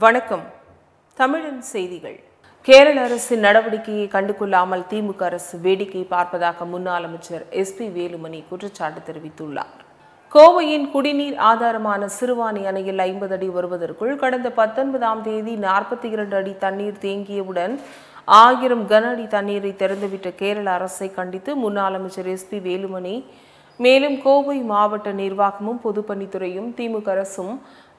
வணக்கம். தமிழின் செய்திகள். கேரள அரசின் நடவடிக்கையை கண்டுகொள்ளாமல் திமுக அரசு வேடிக்கை பார்ப்பதாக முன்னாள் அமைச்சர் SP வேலுமணி குற்றச்சாட்டு தெரிவித்துள்ளார். கோவையின் குடிநீர் ஆதாரமான சிறுவாணி அணையில் 50 அடி வருவதற்குள் கடந்த 19ஆம் தேதி 42 அடி தண்ணீர் தேங்கியவுடன் 1000 கன அடி தண்ணீரை திறந்துவிட்ட கேரள அரசை கண்டித்து முன்னாள் அமைச்சர் SP வேலுமணி, மேலும் கோவை மாவட்ட நிர்வாகமும் பொதுப்பணித்துறையும் திமுக அரசும்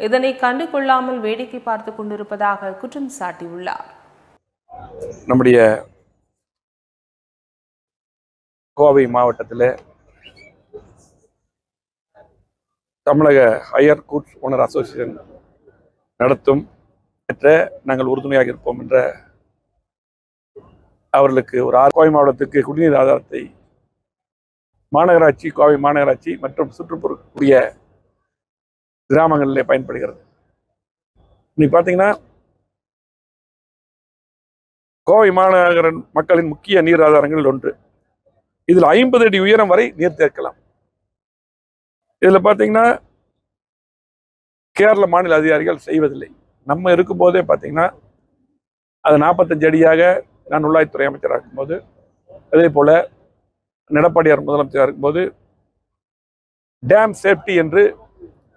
இதனை கண்டுகொள்ளாமல் வேடிக்கை பார்த்துக் கொண்டிருப்பதாக குற்றம் சாட்டியுள்ளார். நம்முடைய கோவை மாவட்டத்தில் தமிழக ஹையர் கூட்ஸ் ஓனர் அசோசியேஷன் நடத்தும் நாங்கள் உறுதுணையாக இருப்போம் என்ற அவர்களுக்கு ஒரு கோவை மாவட்டத்துக்கு குடிநீர் ஆதாரத்தை மாநகராட்சி, கோவை மாநகராட்சி மற்றும் சுற்றுப்புறக்கூடிய கிராமங்களிலே பயன்படுகிறது. இன்னைக்கு பார்த்தீங்கன்னா கோவை மாநகர மக்களின் முக்கிய நீர் ஆதாரங்கள் ஒன்று. இதில் 50 அடி உயரம் வரை நீர் தேக்கலாம். இதில் பார்த்தீங்கன்னா கேரள மாநில அதிகாரிகள் செய்வதில்லை. நம்ம இருக்கும்போதே பார்த்தீங்கன்னா அது 45 அடியாக நான் உள்ளாட்சித்துறை அமைச்சராக இருக்கும்போது, அதே போல எடப்பாடியார் முதலமைச்சராக இருக்கும்போது டேம் சேஃப்டி என்று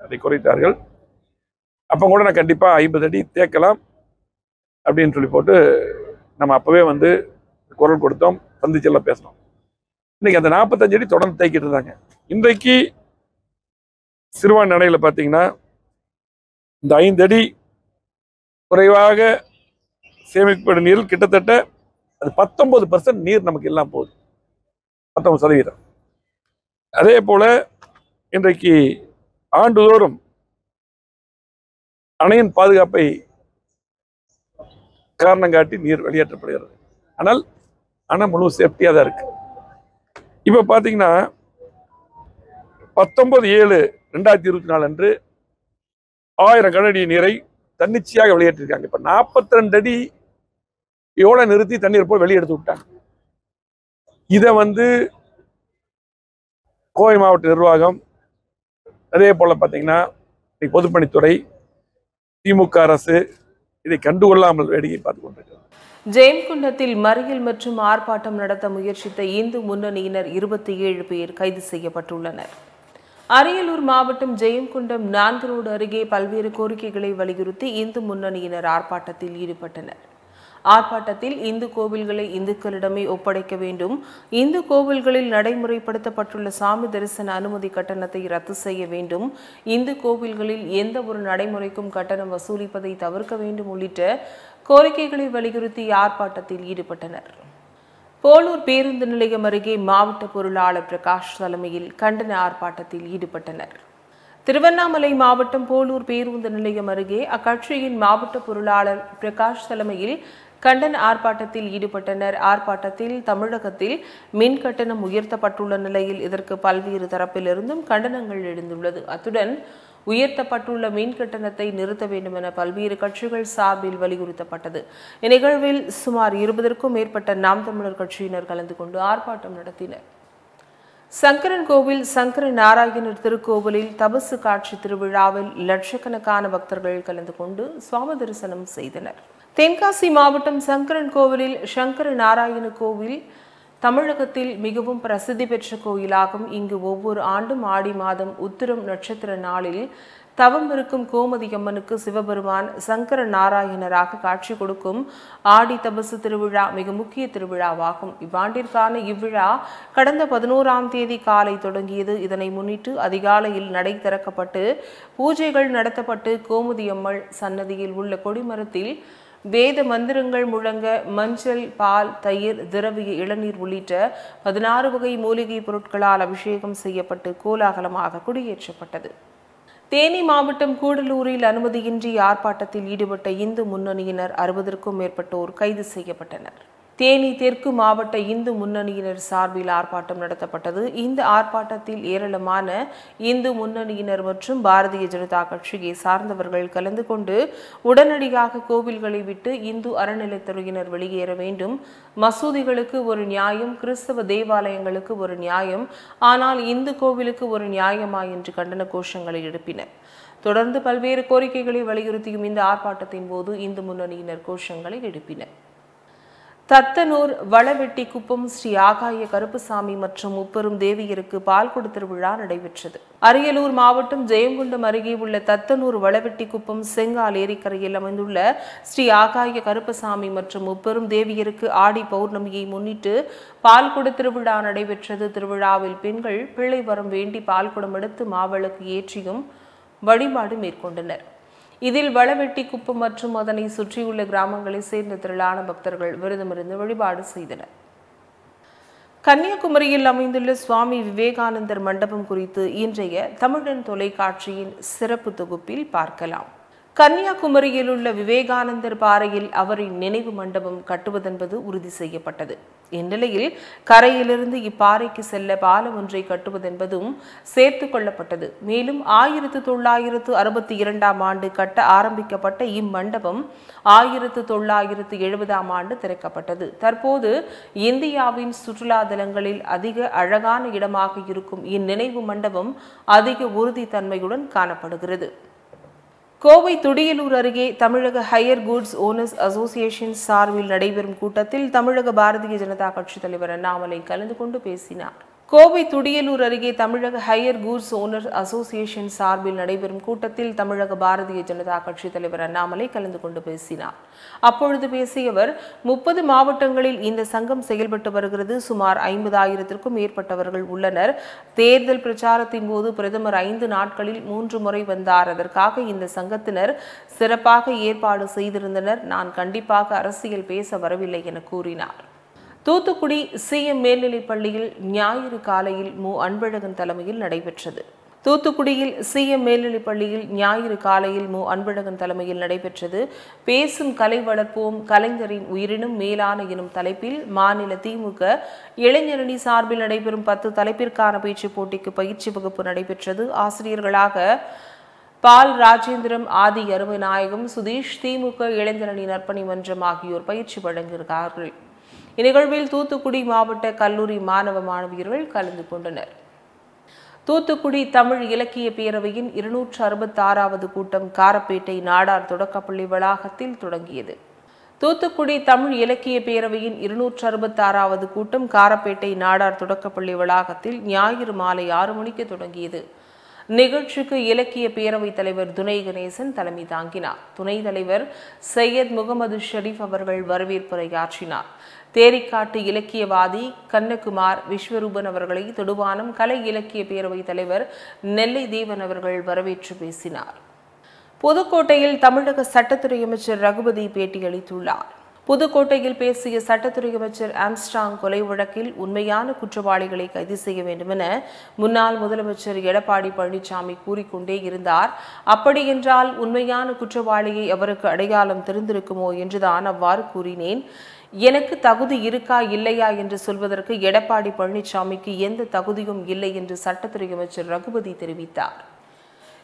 அதை குறைத்தார்கள். அப்போ கூட நான் கண்டிப்பாக 50 அடி தேக்கலாம் அப்படின்னு சொல்லி போட்டு நம்ம அப்போவே குரல் கொடுத்தோம், சந்திச்செல்லாம் பேசணும். இன்னைக்கு அந்த 45 அடி தொடர்ந்து தேக்கிட்டு இருந்தாங்க. இன்றைக்கு சிறுவாணி அணையில் பார்த்தீங்கன்னா இந்த 5 அடி குறைவாக சேமிக்கப்படும் நீரில் கிட்டத்தட்ட அது 19% நீர் நமக்கு எல்லாம் போகுது, 19%. அதே போல இன்றைக்கு ஆண்டுதோறும் அணையின் பாதுகாப்பை காரணம் காட்டி நீர் வெளியேற்றப்படுகிறது. ஆனால் அணை முழு சேஃப்டியாக தான் இருக்கு. இப்போ பார்த்தீங்கன்னா 19/7/2024 அன்று 1000 கனஅடி நீரை தன்னிச்சையாக வெளியேற்றிருக்காங்க. இப்போ 42 அடி எவ்வளோ நிறுத்தி தண்ணீர் போய் வெளியெடுத்து விட்டாங்க. இதை கோவை மாவட்ட நிர்வாகம், அதே போல பார்த்தீங்கன்னா பொதுப்பணித்துறை, திமுக அரசு இதை கண்டுகொள்ளாமல் வேடிக்கை பார்த்து கொண்டிருக்கிறது. ஜெயம்குண்டத்தில் மறியல் மற்றும் ஆர்ப்பாட்டம் நடத்த முயற்சித்த இந்து முன்னணியினர் 27 பேர் கைது செய்யப்பட்டுள்ளனர். அரியலூர் மாவட்டம் ஜெயம்குண்டம் 4 ரோடு அருகே பல்வேறு கோரிக்கைகளை வலியுறுத்தி இந்து முன்னணியினர் ஆர்ப்பாட்டத்தில் ஈடுபட்டனர். ஆர்ப்பாட்டத்தில் இந்து கோவில்களை இந்துக்களிடமே ஒப்படைக்க வேண்டும், இந்து கோவில்களில் நடைமுறைப்படுத்தப்பட்டுள்ள சாமி தரிசன அனுமதி கட்டணத்தை ரத்து செய்ய வேண்டும், இந்து கோவில்களில் எந்த ஒரு நடைமுறைக்கும் கட்டணம் வசூலிப்பதை தவிர்க்க வேண்டும் உள்ளிட்ட கோரிக்கைகளை வலியுறுத்தி ஆர்ப்பாட்டத்தில் ஈடுபட்டனர். போலூர் பேருந்து நிலையம் அருகே மாவட்ட பொருளாளர் பிரகாஷ் தலைமையில் கண்டன ஆர்ப்பாட்டத்தில் ஈடுபட்டனர். திருவண்ணாமலை மாவட்டம் போலூர் பேருந்து நிலையம் அருகே அக்கட்சியின் மாவட்ட பொருளாளர் பிரகாஷ் தலைமையில் கண்டன ஆர்ப்பாட்டத்தில் ஈடுபட்டனர். ஆர்ப்பாட்டத்தில் தமிழகத்தில் மின் கட்டணம் உயர்த்தப்பட்டுள்ள நிலையில் இதற்கு பல்வேறு தரப்பிலிருந்தும் கண்டனங்கள் எழுந்துள்ளது. அத்துடன் உயர்த்தப்பட்டுள்ள மின் கட்டணத்தை நிறுத்த வேண்டும் என பல்வேறு கட்சிகள் சார்பில் வலியுறுத்தப்பட்டது. இந்நிகழ்வில் சுமார் 20க்கும் மேற்பட்ட நாம் தமிழர் கட்சியினர் கலந்து கொண்டு ஆர்ப்பாட்டம் நடத்தினர். சங்கரன் கோவில் சங்கர நாராயணர் திருக்கோவிலில் தபசு காட்சி திருவிழாவில் லட்சக்கணக்கான பக்தர்கள் கலந்து கொண்டு சுவாமி தரிசனம் செய்தனர். தென்காசி மாவட்டம் சங்கரன் கோவிலில் சங்கர நாராயண கோவில் தமிழகத்தில் மிகவும் பிரசித்தி பெற்ற கோயிலாகும். இங்கு ஒவ்வொரு ஆண்டும் ஆடி மாதம் உத்திரம் நட்சத்திர நாளில் தவம் இருக்கும் கோமதி அம்மனுக்கு சிவபெருமான் சங்கர நாராயணராக காட்சி கொடுக்கும் ஆடி தபசு திருவிழா மிக முக்கிய திருவிழாவாகும். இவ்வாண்டிற்கான இவ்விழா கடந்த 11ஆம் தேதி காலை தொடங்கியது. இதனை முன்னிட்டு அதிகாலையில் நடை திறக்கப்பட்டு பூஜைகள் நடத்தப்பட்டு கோமதி அம்மன் சன்னதியில் உள்ள கொடிமரத்தில் வேத மந்திரங்கள் முழங்க மஞ்சள், பால், தயிர், திரவிய இளநீர் உள்ளிட்ட 16 வகை மூலிகை பொருட்களால் அபிஷேகம் செய்யப்பட்டு கோலாகலமாக கொடியேற்றப்பட்டது. தேனி மாவட்டம் கூடலூரில் அனுமதியின்றி ஆர்ப்பாட்டத்தில் ஈடுபட்ட இந்து முன்னணியினர் 60க்கும் மேற்பட்டோர் கைது செய்யப்பட்டனர். தேனி தெற்கு மாவட்ட இந்து முன்னணியினர் சார்பில் ஆர்ப்பாட்டம் நடத்தப்பட்டது. இந்த ஆர்ப்பாட்டத்தில் ஏராளமான இந்து முன்னணியினர் மற்றும் பாரதிய ஜனதா கட்சியை சார்ந்தவர்கள் கலந்து கொண்டு உடனடியாக கோவில்களை விட்டு இந்து அறநிலைத்துறையினர் வெளியேற வேண்டும், மசூதிகளுக்கு ஒரு நியாயம், கிறிஸ்தவ தேவாலயங்களுக்கு ஒரு நியாயம், ஆனால் இந்து கோவிலுக்கு ஒரு நியாயமா என்று கண்டன கோஷங்களை எழுப்பினர். தொடர்ந்து பல்வேறு கோரிக்கைகளை வலியுறுத்தியும் இந்த ஆர்ப்பாட்டத்தின் போது இந்து முன்னணியினர் கோஷங்களை எழுப்பினர். தத்தனூர் வளவெட்டி குப்பம் ஸ்ரீ ஆகாய கருப்பசாமி மற்றும் முப்பெரும் தேவியருக்கு பால்குட திருவிழா நடைபெற்றது. அரியலூர் மாவட்டம் ஜெயங்கொண்டம் அருகே உள்ள தத்தனூர் வளவெட்டி குப்பம் செங்கால் ஏரிக்கரையில் அமைந்துள்ள ஸ்ரீ ஆகாய கருப்பசாமி மற்றும் முப்பெரும் தேவியருக்கு ஆடி பௌர்ணமியை முன்னிட்டு பால்குட திருவிழா நடைபெற்றது. திருவிழாவில் பெண்கள் பிள்ளை வரம் வேண்டி பால்குடம் எடுத்து மாவிளக்கு ஏற்றியும் வழிபாடு மேற்கொண்டனர். இதில் வளவெட்டி குப்பம் மற்றும் அதனை சுற்றியுள்ள கிராமங்களை சேர்ந்த திரளான பக்தர்கள் விரதமிருந்து வழிபாடு செய்தனர். கன்னியாகுமரியில் அமைந்துள்ள சுவாமி விவேகானந்தர் மண்டபம் குறித்து இன்றைய தமிழன் தொலைக்காட்சியின் சிறப்பு தொகுப்பில் பார்க்கலாம். கன்னியாகுமரியில் உள்ள விவேகானந்தர் பாறையில் அவரின் நினைவு மண்டபம் கட்டுவதென்பது உறுதி செய்யப்பட்டது. இந்நிலையில் கரையிலிருந்து இப்பாறைக்கு செல்ல பாலம் ஒன்றை கட்டுவதென்பதும் சேர்த்துக் கொள்ளப்பட்டது. மேலும் 1962 ஆண்டு கட்ட ஆரம்பிக்கப்பட்ட இம்மண்டபம் 1970 ஆண்டு திறக்கப்பட்டது. தற்போது இந்தியாவின் சுற்றுலா தலங்களில் அதிக அழகான இடமாக இருக்கும் இந்நினைவு மண்டபம் அதிக உறுதித்தன்மையுடன் காணப்படுகிறது. கோவை துடியலூர் அருகே தமிழக ஹையர் குட்ஸ் ஓனர்ஸ் அசோசியேஷன் சார்பில் நடைபெறும் கூட்டத்தில் தமிழக பாரதிய ஜனதா கட்சித் தலைவர் அண்ணாமலை கலந்து கொண்டு பேசினார். கோவை துடியலூர் அருகே தமிழக ஹையர் குட்ஸ் ஓனர்ஸ் அசோசியேஷன் சார்பில் நடைபெறும் கூட்டத்தில் தமிழக பாரதிய ஜனதா கட்சித் தலைவர் அண்ணாமலை கலந்து கொண்டு பேசினார். அப்பொழுது பேசிய அவர் 30 மாவட்டங்களில் இந்த சங்கம் செயல்பட்டு வருகிறது. சுமார் 50,000க்கும் மேற்பட்டவர்கள் உள்ளனர். தேர்தல் பிரச்சாரத்தின் போது பிரதமர் 5 நாட்களில் 3 முறை வந்தார். அதற்காக இந்த சங்கத்தினர் சிறப்பாக ஏற்பாடு செய்திருந்தனர். நான் கண்டிப்பாக அரசியல் பேச வரவில்லை என கூறினார். தூத்துக்குடி சிஎம் மேல்நிலைப் பள்ளியில் ஞாயிறு காலையில் மு. அன்பழகன் தலைமையில் நடைபெற்றது. தூத்துக்குடியில் சிஎம் மேல்நிலைப் பள்ளியில் ஞாயிறு காலையில் மு. அன்பழகன் தலைமையில் நடைபெற்றது. பேசும் கலை வளர்ப்போம், கலைஞரின் உயிரினும் மேலான எனும் தலைப்பில் மாநில திமுக இளைஞரணி சார்பில் நடைபெறும் 10 தலைப்பிற்கான பேச்சு போட்டிக்கு பயிற்சி வகுப்பு நடைபெற்றது. ஆசிரியர்களாக பால் ராஜேந்திரம், ஆதி அருமைநாயகம், சுதீஷ், திமுக இளைஞரணி நற்பணி மன்றம் ஆகியோர் பயிற்சி வழங்குகிறார்கள். இந்நிகழ்வில் தூத்துக்குடி மாவட்ட கல்லூரி மாணவ மாணவியர்கள் கலந்து கொண்டனர். தூத்துக்குடி தமிழ் இலக்கிய பேரவையின் 266வது கூட்டம் காரப்பேட்டை நாடார் தொடக்கப்பள்ளி வளாகத்தில் தொடங்கியது. தூத்துக்குடி தமிழ் இலக்கிய பேரவையின் 266வது கூட்டம் காரப்பேட்டை நாடார் தொடக்கப்பள்ளி வளாகத்தில் ஞாயிறு மாலை 6 மணிக்கு தொடங்கியது. நிகழ்ச்சிக்கு இலக்கிய பேரவைத் தலைவர் துணை கணேசன் தலைமை தாங்கினார். துணைத் தலைவர் சையத் முகமது ஷரீப் அவர்கள் வரவேற்புரையாற்றினார். தேரிக்காட்டு இலக்கியவாதி கண்ணகுமார் விஸ்வரூபன் அவர்களை தொடுவானம் கலை இலக்கிய பேரவைத் தலைவர் நெல்லை தேவன் அவர்கள் வரவேற்று பேசினார். புதுக்கோட்டையில் தமிழக சட்டத்துறை அமைச்சர் ரகுபதி பேட்டியளித்துள்ளார். புதுக்கோட்டையில் பேசிய சட்டத்துறை அமைச்சர் ஆம்ஸ்ட்ராங் கொலை வழக்கில் உண்மையான குற்றவாளிகளை கைது செய்ய வேண்டும் என முன்னாள் முதலமைச்சர் எடப்பாடி பழனிசாமி கூறிக்கொண்டே இருந்தார். அப்படியென்றால் உண்மையான குற்றவாளியை அவருக்கு அடையாளம் தெரிந்திருக்குமோ என்றுதான் அவ்வாறு கூறினேன். எனக்கு தகுதி இருக்கா இல்லையா என்று சொல்வதற்கு எடப்பாடி பழனிசாமிக்கு எந்த தகுதியும் இல்லை என்று சட்டத்துறை அமைச்சர் ரகுபதி தெரிவித்தார்.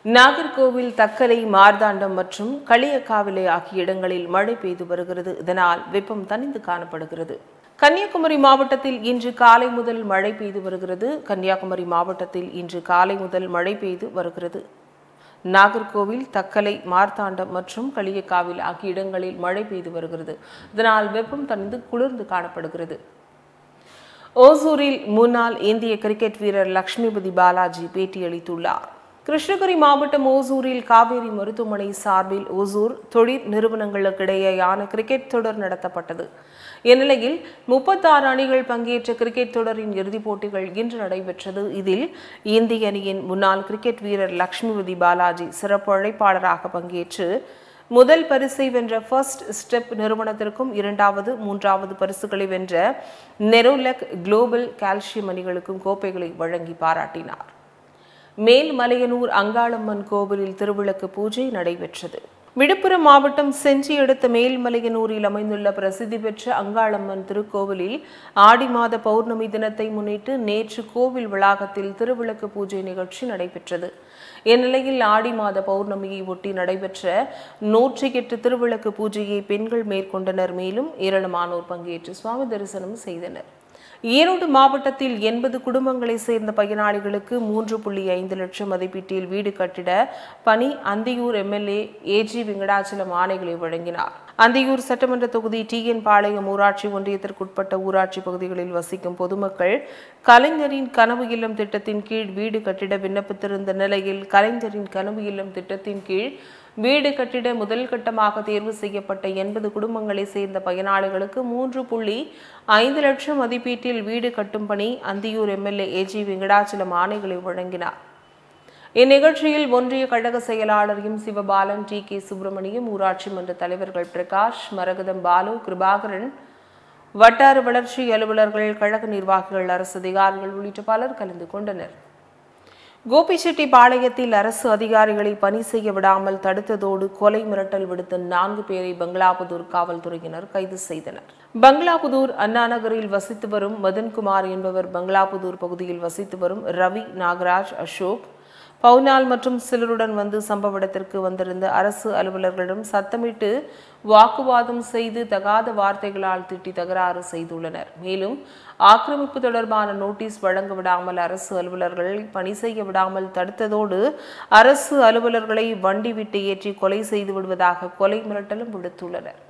நாகர்கோவில், தக்கலை, மார்தாண்டம் மற்றும் களியக்காவிலை ஆகிய இடங்களில் மழை பெய்து வருகிறது. இதனால் வெப்பம் தணிந்து காணப்படுகிறது. கன்னியாகுமரி மாவட்டத்தில் இன்று காலை முதல் மழை பெய்து வருகிறது. கன்னியாகுமரி மாவட்டத்தில் இன்று காலை முதல் மழை பெய்து வருகிறது. நாகர்கோவில், தக்கலை, மார்த்தாண்டம் மற்றும் களியக்காவில் ஆகிய இடங்களில் மழை பெய்து வருகிறது. இதனால் வெப்பம் தணிந்து குளிர்ந்து காணப்படுகிறது. ஓசூரில் முன்னாள் இந்திய கிரிக்கெட் வீரர் லட்சுமிபதி பாலாஜி பேட்டியளித்துள்ளார். கிருஷ்ணகிரி மாவட்டம் ஓசூரில் காவேரி மருத்துவமனை சார்பில் ஓசூர் தொழில் நிறுவனங்களுக்கிடையேயான கிரிக்கெட் தொடர் நடத்தப்பட்டது. இந்நிலையில் 36 அணிகள் பங்கேற்ற கிரிக்கெட் தொடரின் இறுதிப் போட்டிகள் இன்று நடைபெற்றது. இதில் இந்திய அணியின் முன்னாள் கிரிக்கெட் வீரர் லட்சுமிபதி பாலாஜி சிறப்பு அழைப்பாளராக பங்கேற்று முதல் பரிசை வென்ற ஃபர்ஸ்ட் ஸ்டெப் நிறுவனத்திற்கும் 2வது, 3வது பரிசுகளை வென்ற நெரோலக், குளோபல் கால்சியம் அணிகளுக்கும் கோப்பைகளை வழங்கி பாராட்டினார். மேல்மலையனூர் அங்காளம்மன் கோவிலில் திருவிளக்கு பூஜை நடைபெற்றது. விழுப்புரம் மாவட்டம் செஞ்சி அடுத்த மேல்மலையனூரில் அமைந்துள்ள பிரசித்தி பெற்ற அங்காளம்மன் திருக்கோவிலில் ஆடி மாத பௌர்ணமி தினத்தை முன்னிட்டு நேற்று கோவில் வளாகத்தில் திருவிளக்கு பூஜை நிகழ்ச்சி நடைபெற்றது. இந்நிலையில் ஆடி மாத பௌர்ணமியை ஒட்டி நடைபெற்ற 108 திருவிளக்கு பூஜையை பெண்கள் மேற்கொண்டனர். மேலும் ஏராளமானோர் பங்கேற்று சுவாமி தரிசனம் செய்தனர். ஈரோடு மாவட்டத்தில் 80 குடும்பங்களை சேர்ந்த பயனாளிகளுக்கு 3.5 லட்சம் மதிப்பீட்டில் வீடு கட்டிட பணி அந்தியூர் எம்எல்ஏ ஏஜி வெங்கடாச்சலம் ஆணைகளை வழங்கினார். அந்தியூர் சட்டமன்ற தொகுதி TN பாளையம் ஊராட்சி ஒன்றியத்திற்குட்பட்ட ஊராட்சி பகுதிகளில் வசிக்கும் பொதுமக்கள் கலைஞரின் கனவு இல்லம் திட்டத்தின் கீழ் வீடு கட்டிட விண்ணப்பித்திருந்த நிலையில் கலைஞரின் கனவு இல்லம் திட்டத்தின் கீழ் வீடு கட்டிட முதல் கட்டமாக தேர்வு செய்யப்பட்ட 80 குடும்பங்களை சேர்ந்த பயனாளிகளுக்கு 3.5 லட்சம் மதிப்பீட்டில் வீடு கட்டும் பணி அந்தியூர் எம்எல்ஏ ஏஜி வெங்கடாச்சலம் ஆணைகளை வழங்கினார். இந்நிகழ்ச்சியில் ஒன்றிய கழக செயலாளர் சிவபாலன், TK சுப்பிரமணியம், ஊராட்சி மன்ற தலைவர்கள் பிரகாஷ், மரகதம் பாலு, கிருபாகரன், வட்டார வளர்ச்சி அலுவலர்கள், கழக நிர்வாகிகள், அரசு அதிகாரிகள் உள்ளிட்ட பலர் கலந்து கொண்டனர். கோபிச்செட்டிப்பாளையத்தில் அரசு அதிகாரிகளை பணி செய்ய விடாமல் தடுத்ததோடு கொலை மிரட்டல் விடுத்த 4 பேரை பங்களாபுதூர் காவல்துறையினர் கைது செய்தனர். பங்களாபுதூர் அண்ணா நகரில் வசித்து வரும் மதன்குமார் என்பவர் பங்களாபுதூர் பகுதியில் வசித்து வரும் ரவி, நாகராஜ், அசோக், பவுனால் மற்றும் சிலருடன் வந்து சம்பவ இடத்திற்கு வந்திருந்த அரசு அலுவலர்களிடம் சத்தமிட்டு வாக்குவாதம் செய்து தகாத வார்த்தைகளால் திட்டி தகராறு செய்துள்ளனர். மேலும் ஆக்கிரமிப்பு தொடர்பான நோட்டீஸ் வழங்க விடாமல் அரசு அலுவலர்களை பணி செய்ய விடாமல் தடுத்ததோடு அரசு அலுவலர்களை வண்டி விட்டு ஏற்றி கொலை செய்து விடுவதாக கொலை மிரட்டலும் விடுத்துள்ளனர்.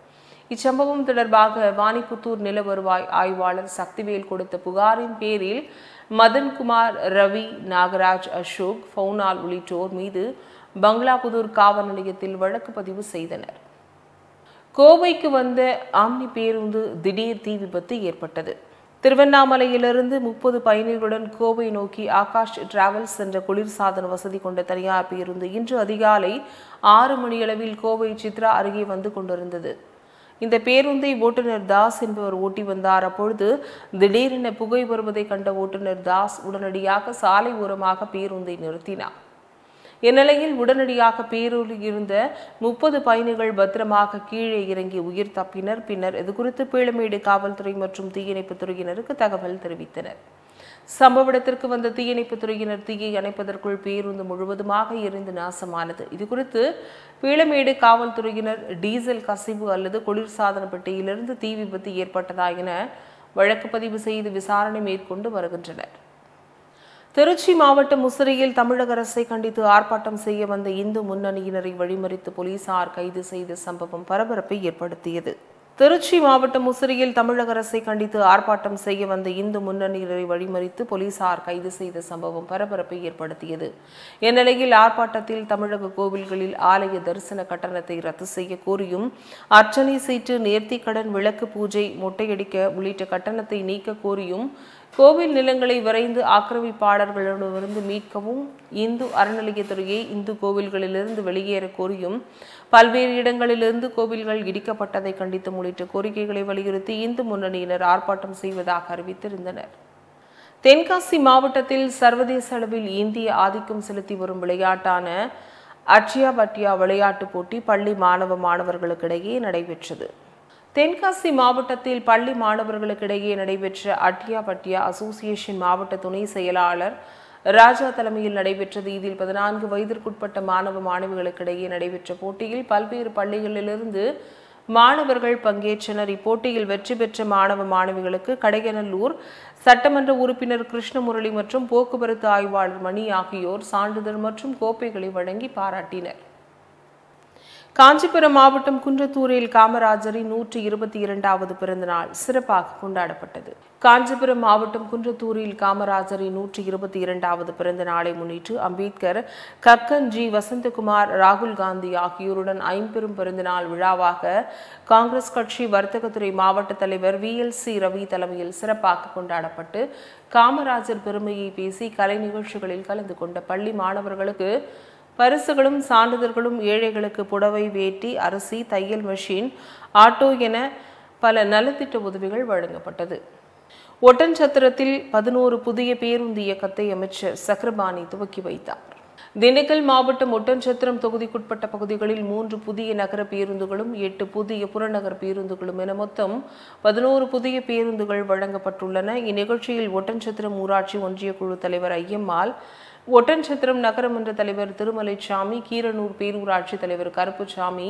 இச்சம்பவம் தொடர்பாக வாணிப்புத்தூர் நில வருவாய் ஆய்வாளர் சக்திவேல் கொடுத்த புகாரின் பேரில் மதன்குமார், ரவி, நாகராஜ், அசோக், பவுனால் உள்ளிட்டோர் மீது பங்களாபுதூர் காவல் நிலையத்தில் வழக்கு பதிவு செய்தனர். கோவைக்கு வந்த ஆம்னி பேருந்து திடீர் தீ விபத்து ஏற்பட்டது. திருவண்ணாமலையிலிருந்து 30 பயணிகளுடன் கோவை நோக்கி ஆகாஷ் டிராவல்ஸ் என்ற குளிர்சாதன வசதி கொண்ட தனியார் பேருந்து இன்று அதிகாலை 6 மணியளவில் கோவை சித்ரா அருகே வந்து கொண்டிருந்தது. இந்த பேருந்தை ஓட்டுநர் தாஸ் என்பவர் ஓட்டி வந்தார். அப்பொழுது திடீரென புகை வருவதை கண்ட ஓட்டுநர் தாஸ் உடனடியாக சாலை ஓரமாக பேருந்தை நிறுத்தினார். இந்நிலையில் உடனடியாக பேருந்தில் இருந்த 30 பயணிகள் பத்திரமாக கீழே இறங்கி உயிர் தப்பினர். பின்னர் இதுகுறித்து பீளமேடு காவல்துறை மற்றும் தீயணைப்புத் துறையினருக்கு தகவல் தெரிவித்தனர். சம்பவ இடத்திற்கு வந்த தீயணைப்புத் துறையினர் தீயை அணைப்பதற்குள் பேருந்து முழுவதுமாக எரிந்து நாசமானது. இதுகுறித்து பீளமேடு காவல்துறையினர் டீசல் கசிவு அல்லது குளிர்சாதன பெட்டியிலிருந்து தீ விபத்து ஏற்பட்டதா என வழக்கு பதிவு செய்து விசாரணை மேற்கொண்டு வருகின்றனர். திருச்சி மாவட்டம் முசிறியில் தமிழக அரசை கண்டித்து ஆர்ப்பாட்டம் செய்ய வந்த இந்து முன்னணியினரை வழிமறித்து போலீசார் கைது செய்த சம்பவம் பரபரப்பை ஏற்படுத்தியது. திருச்சி மாவட்டம் முசிறியில் தமிழக அரசை கண்டித்து ஆர்ப்பாட்டம் செய்ய வந்த இந்து முன்னணியினரை வழிமறித்து போலீசார் கைது செய்த சம்பவம் பரபரப்பை ஏற்படுத்தியது. இந்நிலையில் ஆர்ப்பாட்டத்தில் தமிழக கோவில்களில் ஆலய தரிசன கட்டணத்தை ரத்து செய்ய கோரியும், அர்ச்சனை சீட்டு, நேர்த்திக்கடன், விளக்கு பூஜை, மொட்டையடிக்க உள்ளிட்ட கட்டணத்தை நீக்க கோரியும், கோவில் நிலங்களை விரைந்து ஆக்கிரமிப்பாளர்களிடமிருந்து மீட்கவும், இந்து அறநிலையத்துறையை இந்து கோவில்களிலிருந்து வெளியேற கோரியும், பல்வேறு இடங்களிலிருந்து கோவில்கள் இடிக்கப்பட்டதை கண்டித்தும் உள்ளிட்ட கோரிக்கைகளை வலியுறுத்தி இந்து முன்னணியினர் ஆர்ப்பாட்டம் செய்வதாக அறிவித்திருந்தனர். தென்காசி மாவட்டத்தில் சர்வதேச அளவில் இந்திய ஆதிக்கம் செலுத்தி வரும் விளையாட்டான அட்யா பட்யா விளையாட்டுப் போட்டி பள்ளி மாணவர்களுக்கிடையே நடைபெற்றது. தென்காசி மாவட்டத்தில் பள்ளி மாணவர்களுக்கிடையே நடைபெற்ற அட்யா பட்யா அசோசியேஷன் மாவட்ட துணை செயலாளர் ராஜா தலைமையில் நடைபெற்றது. இதில் 14 வயதிற்குட்பட்ட மாணவிகளுக்கிடையே நடைபெற்ற போட்டியில் பல்வேறு பள்ளிகளிலிருந்து மாணவர்கள் பங்கேற்றனர். இப்போட்டியில் வெற்றி பெற்ற மாணவிகளுக்கு கடையநல்லூர் சட்டமன்ற உறுப்பினர் கிருஷ்ணமுரளி மற்றும் போக்குவரத்து ஆய்வாளர் மணி ஆகியோர் சான்றிதழ் மற்றும் கோப்பைகளை வழங்கி பாராட்டினர். காஞ்சிபுரம் மாவட்டம் குன்றத்தூரில் காமராஜரின் 122வது பிறந்தநாள் சிறப்பாக கொண்டாடப்பட்டது. காஞ்சிபுரம் மாவட்டம் குன்றத்தூரில் காமராஜரின் 122வது பிறந்த நாளை முன்னிட்டு அம்பேத்கர், கக்கன், ஜி. வசந்தகுமார், ராகுல் காந்தி ஆகியோருடன் ஐம்பெரும் பிறந்தநாள் விழாவாக காங்கிரஸ் கட்சி வர்த்தகத்துறை மாவட்ட தலைவர் VLC ரவி தலைமையில் சிறப்பாக கொண்டாடப்பட்டு காமராஜர் பெருமையை பேசி கலை நிகழ்ச்சிகளில் கலந்து கொண்ட பள்ளி மாணவர்களுக்கு பரிசுகளும் சான்றிதழ்களும், ஏழைகளுக்கு புடவை, வேட்டி, அரிசி, தையல் மெஷின், ஆட்டோ என பல நலத்திட்ட உதவிகள் வழங்கப்பட்டது. ஒட்டன்சத்திரத்தில் 11 புதிய பேருந்து இயக்கத்தை அமைச்சர் சக்கரபாணி துவக்கி வைத்தார். திண்டுக்கல் மாவட்டம் ஒட்டன்சத்திரம் தொகுதிக்குட்பட்ட பகுதிகளில் 3 புதிய நகர பேருந்துகளும் 8 புதிய புறநகர் பேருந்துகளும் என மொத்தம் 11 புதிய பேருந்துகள் வழங்கப்பட்டுள்ளன. இந்நிகழ்ச்சியில் ஒட்டன்சத்திரம் ஊராட்சி ஒன்றிய குழு தலைவர் ஐயம்மாள், ஒட்டன்சத்திரம் நகரமன்ற தலைவர் திருமலைசாமி, கீரனூர் பேரூராட்சி தலைவர் கருப்புசாமி,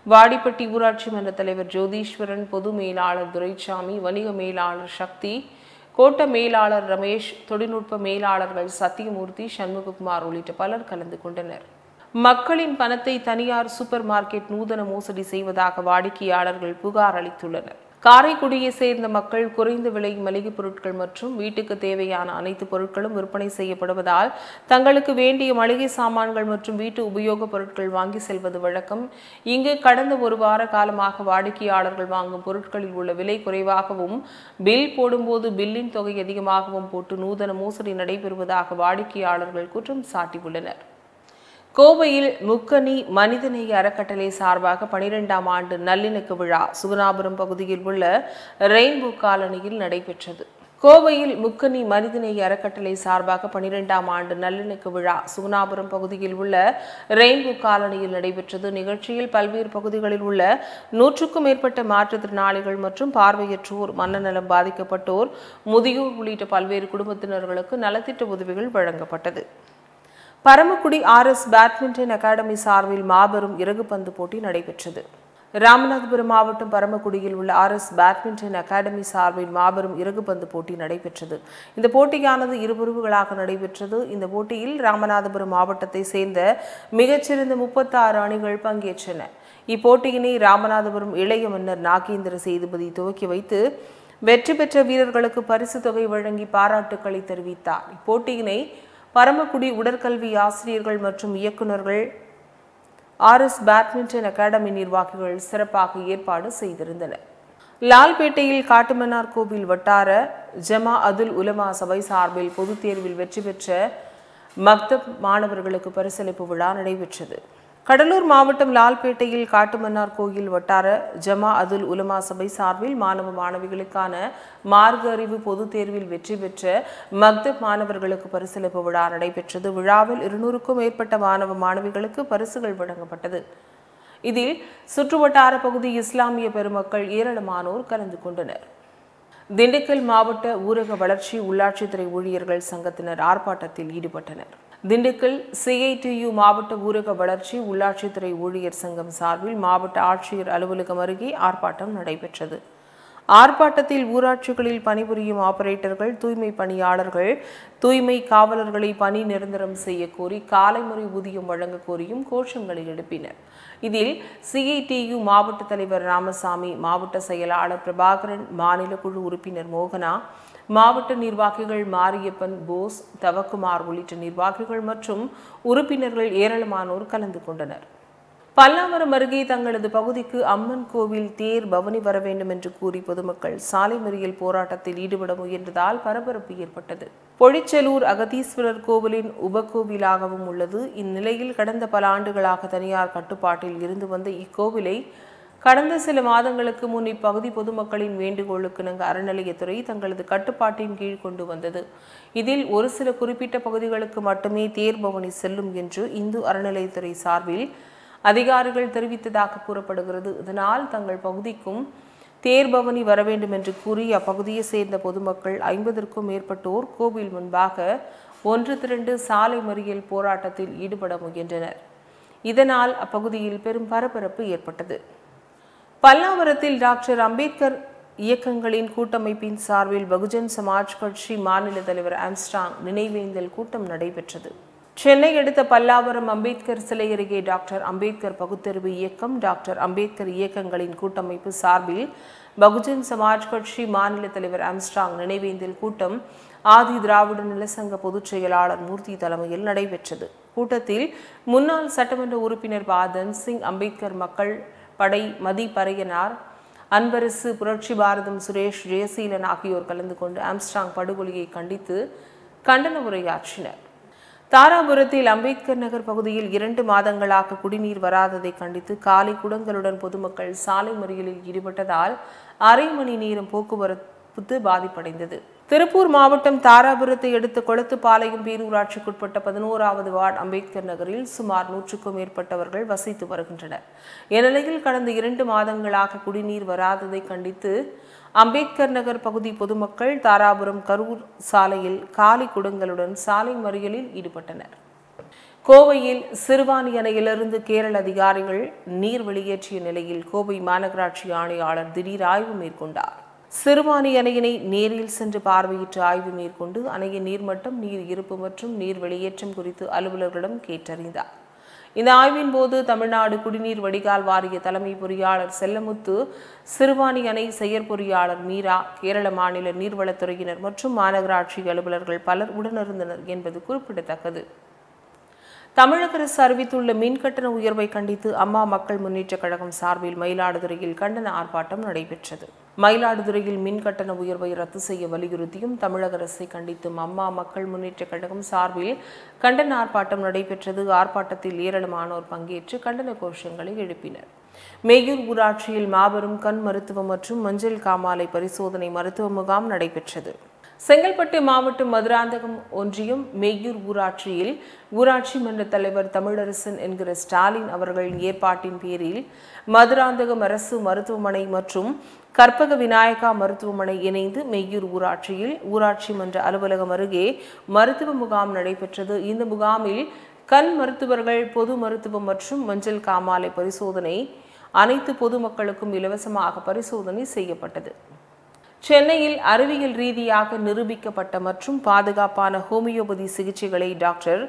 வாடிப்பட்டி ஊராட்சி மன்ற தலைவர் ஜோதீஸ்வரன், பொது மேலாளர் துரைசாமி, வணிக மேலாளர் சக்தி, கோட்ட மேலாளர் ரமேஷ், தொழில்நுட்ப மேலாளர்கள் சத்தியமூர்த்தி, சண்முககுமார் உள்ளிட்ட பலர் கலந்து கொண்டனர். மக்களின் பணத்தை தனியார் சூப்பர் மார்க்கெட் நூதன மோசடி செய்வதாக வாடிக்கையாளர்கள் புகார் அளித்துள்ளனர். காரைக்குடியை சேர்ந்த மக்கள் குறைந்த விலை மளிகை பொருட்கள் மற்றும் வீட்டுக்கு தேவையான அனைத்து பொருட்களும் விற்பனை செய்யப்படுவதால் தங்களுக்கு வேண்டிய மளிகை சாமான்கள் மற்றும் வீட்டு உபயோகப் பொருட்கள் வாங்கி செல்வது வழக்கம். இங்கு கடந்த ஒரு வார காலமாக வாடிக்கையாளர்கள் வாங்கும் பொருட்களில் உள்ள விலை குறைவாகவும், பில் போடும்போது பில்லின் தொகை அதிகமாகவும் போட்டு நூதன மோசடி நடைபெறுவதாக வாடிக்கையாளர்கள் குற்றம் சாட்டியுள்ளனர். கோவையில் முக்கனி மனிதநேய அறக்கட்டளை சார்பாக 12ஆம் ஆண்டு நல்லிணக்க விழா சுகுணாபுரம் பகுதியில் உள்ள ரெயின்போ காலனியில் நடைபெற்றது. கோவையில் முக்கனி மனிதநேய அறக்கட்டளை சார்பாக 12ஆம் ஆண்டு நல்லிணக்க விழா சுகுணாபுரம் பகுதியில் உள்ள ரெயின்போ காலனியில் நடைபெற்றது. நிகழ்ச்சியில் பல்வேறு பகுதிகளில் உள்ள 100க்கும் மேற்பட்ட மாற்றுத்திறனாளிகள் மற்றும் பார்வையற்றோர், மனநலம் பாதிக்கப்பட்டோர், முதியோர் உள்ளிட்ட பல்வேறு குடும்பத்தினர்களுக்கு நலத்திட்ட உதவிகள் வழங்கப்பட்டது. பரமக்குடி RS பேட்மிண்டன் அகாடமி சார்பில் மாபெரும் இறகுப்பந்து போட்டி நடைபெற்றது. ராமநாதபுரம் மாவட்டம் பரமக்குடியில் உள்ள RS பேட்மிண்டன் அகாடமி சார்பில் மாபெரும் இறகுப்பந்து போட்டி நடைபெற்றது. இந்த போட்டியானது இரு பிரிவுகளாக நடைபெற்றது. இந்த போட்டியில் ராமநாதபுரம் மாவட்டத்தை சேர்ந்த மிகச்சிறந்த 36 அணிகள் பங்கேற்றன. இப்போட்டியினை ராமநாதபுரம் இளைய மன்னர் நாகேந்திர சேதுபதி துவக்கி வைத்து வெற்றி பெற்ற வீரர்களுக்கு பரிசு தொகை வழங்கி பாராட்டுக்களை தெரிவித்தார். இப்போட்டியினை பரமக்குடி உடற்கல்வி ஆசிரியர்கள் மற்றும் இயக்குநர்கள், RS பேட்மிண்டன் அகாடமி நிர்வாகிகள் சிறப்பாக ஏற்பாடு செய்திருந்தனர். லால்பேட்டையில் காட்டுமன்னார் கோவில் வட்டார ஜமா அதுல் உலமா சபை சார்பில் பொதுத் தேர்வில் வெற்றி பெற்ற மக்தப் மாணவர்களுக்கு பரிசளிப்பு விழா நடைபெற்றது. கடலூர் மாவட்டம் லால்பேட்டையில் காட்டுமன்னார் கோயில் வட்டார ஜமா அதுல் உலமா சபை சார்பில் மாணவ மாணவிகளுக்கான மார்க்க அறிவு பொதுத் தேர்வில் வெற்றி பெற்ற மக்தப் மாணவர்களுக்கு பரிசளிப்பு விழா நடைபெற்றது. விழாவில் 200க்கும் மேற்பட்ட மாணவ மாணவிகளுக்கு பரிசுகள் வழங்கப்பட்டது. இதில் சுற்றுவட்டார பகுதி இஸ்லாமிய பெருமக்கள் ஏராளமானோர் கலந்து கொண்டனர். திண்டுக்கல் மாவட்ட ஊரக வளர்ச்சி உள்ளாட்சித்துறை ஊழியர்கள் சங்கத்தினர் ஆர்ப்பாட்டத்தில் ஈடுபட்டனர். திண்டுக்கல் CITU மாவட்ட ஊரக வளர்ச்சி உள்ளாட்சித்துறை ஊழியர் சங்கம் சார்பில் மாவட்ட ஆட்சியர் அலுவலகம் அருகே ஆர்ப்பாட்டம் நடைபெற்றது. ஆர்ப்பாட்டத்தில் ஊராட்சிகளில் பணிபுரியும் ஆபரேட்டர்கள், தூய்மை பணியாளர்கள், தூய்மை காவலர்களை பணி நிரந்தரம் செய்ய கோரி காலை முறை ஊதியம் வழங்க கோரியும் கோஷங்களை எழுப்பினர். இதில் CITU மாவட்ட தலைவர் ராமசாமி, மாவட்ட செயலாளர் பிரபாகரன், மாநில குழு உறுப்பினர் மோகனா, மாவட்ட நிர்வாகிகள் மாரியப்பன், போஸ், தவக்குமார் உள்ளிட்ட நிர்வாகிகள் மற்றும் உறுப்பினர்கள் ஏராளமானோர் கலந்து கொண்டனர். பல்லாவரம் அருகே தங்களது பகுதிக்கு அம்மன் கோவில் தேர் பவனி வர வேண்டும் என்று கூறி பொதுமக்கள் சாலை மறியல் போராட்டத்தில் ஈடுபட முயன்றதால் பரபரப்பு ஏற்பட்டது. பொழிச்செலூர் அகதீஸ்வரர் கோவிலின் உபகோவிலாகவும் உள்ளது. இந்நிலையில் கடந்த பல ஆண்டுகளாக தனியார் கட்டுப்பாட்டில் இருந்து வந்த இக்கோவிலை கடந்த சில மாதங்களுக்கு முன் இப்பகுதி பொதுமக்களின் வேண்டுகோளுக்கு அறநிலையத்துறை தங்களது கட்டுப்பாட்டின் கீழ் கொண்டு வந்தது. இதில் ஒரு சில குறிப்பிட்ட பகுதிகளுக்கு மட்டுமே தேர் பவனி செல்லும் என்று இந்து அறநிலையத்துறை சார்பில் அதிகாரிகள் தெரிவித்ததாக கூறப்படுகிறது. இதனால் தங்கள் பகுதிக்கும் தேர் பவனி வர வேண்டும் என்று கூறி அப்பகுதியை சேர்ந்த பொதுமக்கள் 50க்கும் மேற்பட்டோர் கோவில் முன்பாக ஒன்று திரண்டு சாலை மறியல் போராட்டத்தில் ஈடுபட முயன்றனர். இதனால் அப்பகுதியில் பெரும் பரபரப்பு ஏற்பட்டது. பல்லாவரத்தில் டாக்டர் அம்பேத்கர் இயக்கங்களின் கூட்டமைப்பின் சார்பில் பகுஜன் சமாஜ் கட்சி மாநில தலைவர் ஆம்ஸ்ட்ராங் நினைவேந்தல் கூட்டம் நடைபெற்றது. சென்னை அடுத்த பல்லாவரம் அம்பேத்கர் சிலை அருகே டாக்டர் அம்பேத்கர் பகுத்தறிவு இயக்கம், டாக்டர் அம்பேத்கர் இயக்கங்களின் கூட்டமைப்பு சார்பில் பகுஜன் சமாஜ் கட்சி மாநில தலைவர் ஆம்ஸ்ட்ராங் நினைவேந்தல் கூட்டம் ஆதி திராவிட நலசங்க பொதுச் செயலாளர் மூர்த்தி தலைமையில் நடைபெற்றது. கூட்டத்தில் முன்னாள் சட்டமன்ற உறுப்பினர் பாதன் சிங், அம்பேத்கர் மக்கள் படை மதி பரையனார், அன்பரசு, புரட்சி பாரதம் சுரேஷ், ஜெயசீலன் ஆகியோர் கலந்து கொண்டு ஆம்ஸ்ட்ராங் படுகொலையை கண்டித்து கண்டன உரையாற்றினர். தாராபுரத்தில் அம்பேத்கர் நகர் பகுதியில் 2 மாதங்களாக குடிநீர் வராததை கண்டித்து காலை குடங்களுடன் பொதுமக்கள் சாலை மறியலில் ஈடுபட்டதால் அரை மணி நேரம் போக்குவரத்து பாதிப்படைந்தது. திருப்பூர் மாவட்டம் தாராபுரத்தை அடுத்த கொளத்துப்பாளையம் பேரூராட்சிக்குட்பட்ட 11வது வார்டு அம்பேத்கர் நகரில் சுமார் 100க்கும் மேற்பட்டவர்கள் வசித்து வருகின்றனர். இந்நிலையில் கடந்த 2 மாதங்களாக குடிநீர் வராததை கண்டித்து அம்பேத்கர் நகர் பகுதி பொதுமக்கள் தாராபுரம் கரூர் சாலையில் காலி குடங்களுடன் சாலை மறியலில் ஈடுபட்டனர். கோவையில் சிறுவாணி அணையிலிருந்து கேரள அதிகாரிகள் நீர் வெளியேற்றிய நிலையில் கோவை மாநகராட்சி ஆணையாளர் திடீர் ஆய்வு மேற்கொண்டார். சிறுவாணி அணையினை நேரில் சென்று பார்வையிட்டு ஆய்வு மேற்கொண்டு அணையின் நீர்மட்டம், நீர் இருப்பு மற்றும் நீர் வெளியேற்றம் குறித்து அலுவலர்களிடம் கேட்டறிந்தார். இந்த ஆய்வின் போது தமிழ்நாடு குடிநீர் வடிகால் வாரிய தலைமை பொறியாளர் செல்லமுத்து, சிறுவாணி அணை செயற்பொறியாளர் மீரா, கேரள மாநில நீர்வளத்துறையினர் மற்றும் மாநகராட்சி அலுவலர்கள் பலர் உடனிருந்தனர் என்பது குறிப்பிடத்தக்கது. தமிழக அரசு அறிவித்துள்ள மின்கட்டண உயர்வை கண்டித்து அம்மா மக்கள் முன்னேற்ற கழகம் சார்பில் மயிலாடுதுறையில் கண்டன ஆர்ப்பாட்டம் நடைபெற்றது. மயிலாடுதுறையில் மின்கட்டண உயர்வை ரத்து செய்ய வலியுறுத்தியும் தமிழக அரசை கண்டித்தும் அம்மா மக்கள் முன்னேற்ற கழகம் சார்பில் கண்டன ஆர்ப்பாட்டம் நடைபெற்றது. ஆர்ப்பாட்டத்தில் ஏராளமானோர் பங்கேற்று கண்டன கோஷங்களை எழுப்பினர். மேயூர் ஊராட்சியில் மாபெரும் கண் மருத்துவம் மற்றும் மஞ்சள் காமாலை பரிசோதனை மருத்துவ முகாம் நடைபெற்றது. செங்கல்பட்டு மாவட்டம் மதுராந்தகம் ஒன்றியம் மேயூர் ஊராட்சியில் ஊராட்சி மன்ற தலைவர் தமிழரசன் என்கிற ஸ்டாலின் அவர்களின் ஏற்பாட்டின் பேரில் மதுராந்தகம் அரசு மருத்துவமனை மற்றும் கற்பக விநாயகா மருத்துவமனை இணைந்து மேயூர் ஊராட்சியில் ஊராட்சி மன்ற அலுவலகம் அருகே மருத்துவ முகாம் நடைபெற்றது. இந்த முகாமில் கண் மருத்துவர்கள் பொது மருத்துவம் மற்றும் மஞ்சள் காமாலை பரிசோதனை அனைத்து பொதுமக்களுக்கும் இலவசமாக பரிசோதனை செய்யப்பட்டது. சென்னையில் அறிவியல் ரீதியாக நிரூபிக்கப்பட்ட மற்றும் பாதுகாப்பான ஹோமியோபதி சிகிச்சைகளை டாக்டர்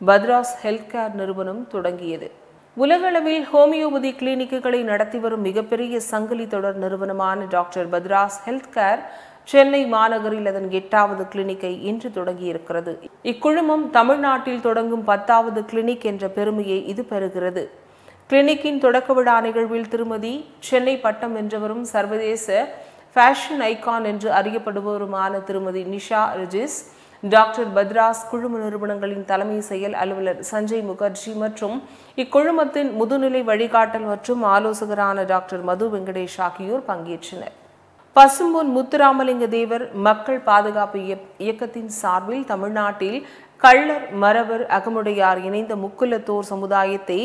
பத்ராஸ் ஹெல்த் கேர் நிறுவனம் தொடங்கியது. உலகளவில் ஹோமியோபதி கிளினிக்குகளை நடத்தி வரும் மிகப்பெரிய சங்கிலி தொடர் நிறுவனமான doctor Batra's health care Chennai மாநகரில் அதன் 8வது கிளினிக்கை இன்று தொடங்கியிருக்கிறது. இக்குழுமம் தமிழ்நாட்டில் தொடங்கும் 10வது கிளினிக் என்ற பெருமையை இது பெறுகிறது. கிளினிக்கின் தொடக்க விழா நிகழ்வில் திருமதி சென்னை பட்டம் வென்றவரும் சர்வதேச ஃபேஷன் ஐகான் என்று அறியப்படுபவருமான திருமதி நிஷா ரிஜிஸ், டாக்டர் பத்ராஸ் குழும நிறுவனங்களின் தலைமை செயல் அலுவலர் சஞ்சய் முகர்ஜி மற்றும் இக்குழுமத்தின் முதுநிலை வழிகாட்டல் மற்றும் ஆலோசகரான டாக்டர் மது வெங்கடேஷ் ஆகியோர் பங்கேற்றனர். பசும்பொன் முத்துராமலிங்க தேவர் மக்கள் பாதுகாப்பு இயக்கத்தின் சார்பில் தமிழ்நாட்டில் கள்ளர், மறவர், அகமுடையார் இணைந்த முக்குலத்தோர் சமுதாயத்தை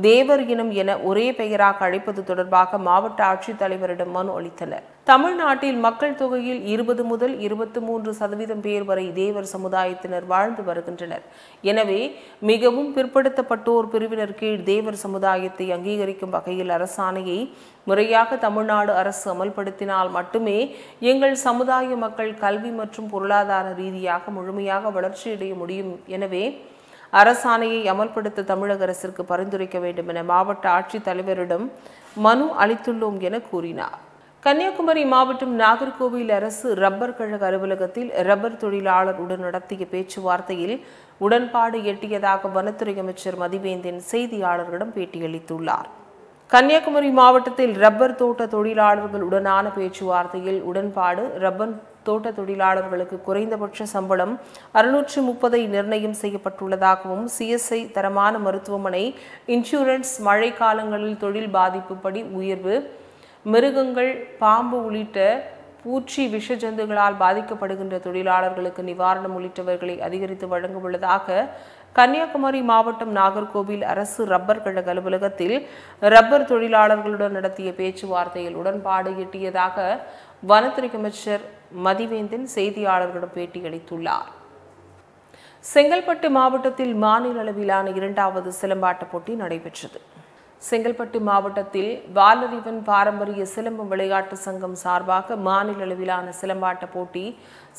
தேவர் இனம் என ஒரே பெயராக அழைப்பது தொடர்பாக மாவட்ட ஆட்சித்தலைவரிடம் மனு அளித்தனர். தமிழ்நாட்டில் மக்கள் தொகையில் 20 முதல் 23% பேர் வரை தேவர் சமுதாயத்தினர் வாழ்ந்து வருகின்றனர். எனவே மிகவும் பிற்படுத்தப்பட்டோர் பிரிவினர் கீழ் தேவர் சமுதாயத்தை அங்கீகரிக்கும் வகையில் அரசாணையை முறையாக தமிழ்நாடு அரசு அமல்படுத்தினால் மட்டுமே எங்கள் சமுதாய மக்கள் கல்வி மற்றும் பொருளாதார ரீதியாக முழுமையாக வளர்ச்சியடைய முடியும். எனவே அரசாணையை அமல்படுத்த தமிழக அரசிற்கு பரிந்துரைக்க வேண்டும் என மாவட்ட ஆட்சித்தலைவரிடம் மனு அளித்துள்ளோம் என கூறினார். கன்னியாகுமரி மாவட்டம் நாகர்கோவில் அரசு ரப்பர் கழக அலுவலகத்தில் ரப்பர் தொழிலாளர் உடன் நடத்திய பேச்சுவார்த்தையில் உடன்பாடு எட்டியதாக வனத்துறை அமைச்சர் மதிவேந்தன் செய்தியாளர்களிடம் பேட்டியளித்துள்ளார். கன்னியாகுமரி மாவட்டத்தில் ரப்பர் தோட்ட தொழிலாளர்களுடனான பேச்சுவார்த்தையில் உடன்பாடு ரப்பர் தோட்ட தொழிலாளர்களுக்கு குறைந்தபட்ச சம்பளம் 630 நிர்ணயம் செய்யப்பட்டுள்ளதாகவும் சிஎஸ்ஐ தரமான மருத்துவமனை, இன்சூரன்ஸ், மழை காலங்களில் தொழில் பாதிப்பு படி உயர்வு, மிருகங்கள், பாம்பு உள்ளிட்ட பூச்சி விஷ ஜந்துகளால் பாதிக்கப்படுகின்ற தொழிலாளர்களுக்கு நிவாரணம் உள்ளிட்டவர்களை அதிகரித்து வழங்க உள்ளதாக கன்னியாகுமரி மாவட்டம் நாகர்கோவில் அரசு ரப்பர் கழக அலுவலகத்தில் ரப்பர் தொழிலாளர்களுடன் நடத்திய பேச்சுவார்த்தையில் உடன்பாடு எட்டியதாக வனத்துறை அமைச்சர் மதிவேந்தன் செய்தியாளர்களிடம் பேட்டியளித்துள்ளார். செங்கல்பட்டு மாவட்டத்தில் மாநில அளவிலான 2வது சிலம்பாட்ட போட்டி நடைபெற்றது. செங்கல்பட்டு மாவட்டத்தில் வாலறிவன் பாரம்பரிய சிலம்பு விளையாட்டு சங்கம் சார்பாக மாநில அளவிலான சிலம்பாட்ட போட்டி